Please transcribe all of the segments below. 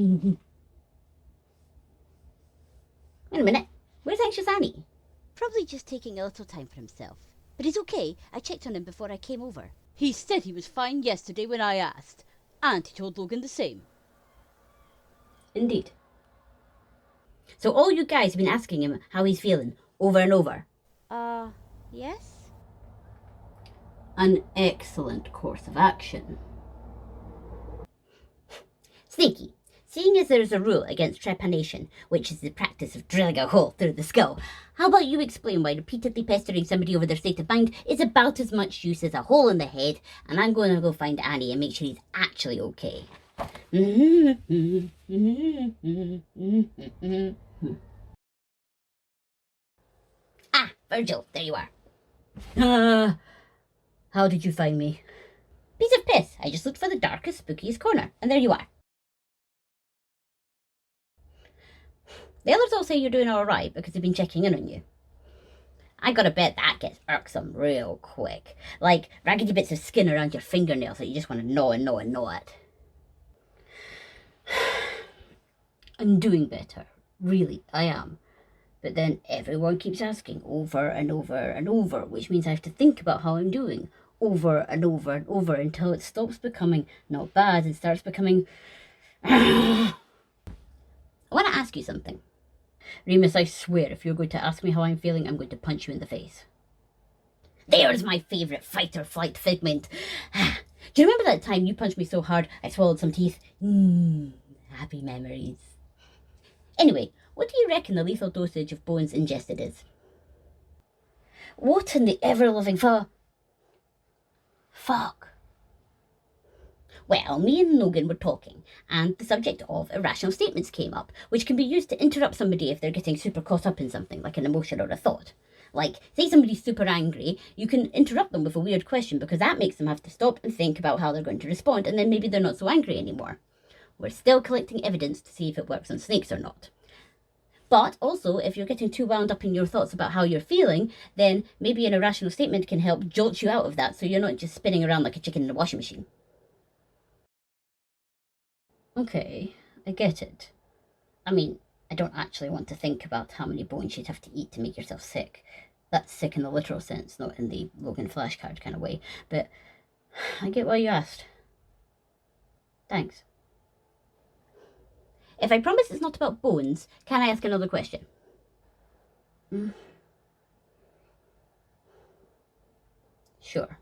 Wait a minute. Where's Anxious Annie? Probably just taking a little time for himself. But he's okay. I checked on him before I came over. He said he was fine yesterday when I asked. And he told Logan the same. Indeed. So all you guys have been asking him how he's feeling over and over. Yes? An excellent course of action. Sneaky, seeing as there is a rule against trepanation, which is the practice of drilling a hole through the skull, how about you explain why repeatedly pestering somebody over their state of mind is about as much use as a hole in the head, and I'm going to go find Annie and make sure he's actually okay. Ah, Virgil, there you are. How did you find me? Piece of piss. I just looked for the darkest, spookiest corner, and there you are. The others all say you're doing all right because they've been checking in on you. I gotta bet that gets irksome real quick. Like raggedy bits of skin around your fingernails that you just want to gnaw and gnaw and gnaw at. I'm doing better. Really, I am. But then everyone keeps asking over and over and over, which means I have to think about how I'm doing over and over and over until it stops becoming not bad and starts becoming... I want to ask you something. Remus, I swear, if you're going to ask me how I'm feeling, I'm going to punch you in the face. There's my favourite fight or flight figment. Do you remember that time you punched me so hard I swallowed some teeth? Happy memories. Anyway, what do you reckon the lethal dosage of bones ingested is? What in the ever-loving fuck? Well, me and Logan were talking, and the subject of irrational statements came up, which can be used to interrupt somebody if they're getting super caught up in something, like an emotion or a thought. Like, say somebody's super angry, you can interrupt them with a weird question, because that makes them have to stop and think about how they're going to respond, and then maybe they're not so angry anymore. We're still collecting evidence to see if it works on snakes or not. But also, if you're getting too wound up in your thoughts about how you're feeling, then maybe an irrational statement can help jolt you out of that, so you're not just spinning around like a chicken in a washing machine. Okay, I get it. I mean, I don't actually want to think about how many bones you'd have to eat to make yourself sick. That's sick in the literal sense, not in the Logan flashcard kind of way. But I get why you asked. Thanks. If I promise it's not about bones, can I ask another question? Sure.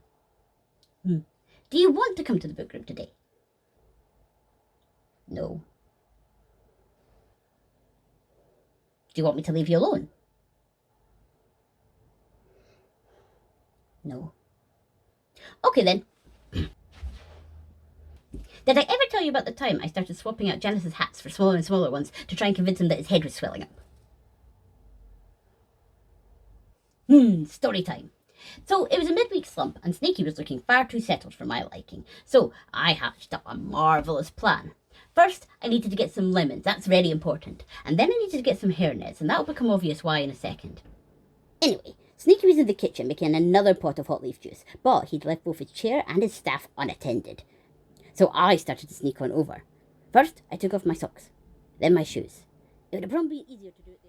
Do you want to come to the book group today? No. Do you want me to leave you alone? No. Okay then. Did I ever tell you about the time I started swapping out Janus's hats for smaller and smaller ones to try and convince him that his head was swelling up? Story time. So it was a midweek slump and Snaky was looking far too settled for my liking. So I hatched up a marvellous plan. First, I needed to get some lemons, that's very important. And then I needed to get some hairnets, and that'll become obvious why in a second. Anyway, Snaky was in the kitchen making another pot of hot leaf juice, but he'd left both his chair and his staff unattended. So I started to sneak on over. First, I took off my socks, then my shoes. It would have probably been easier to do it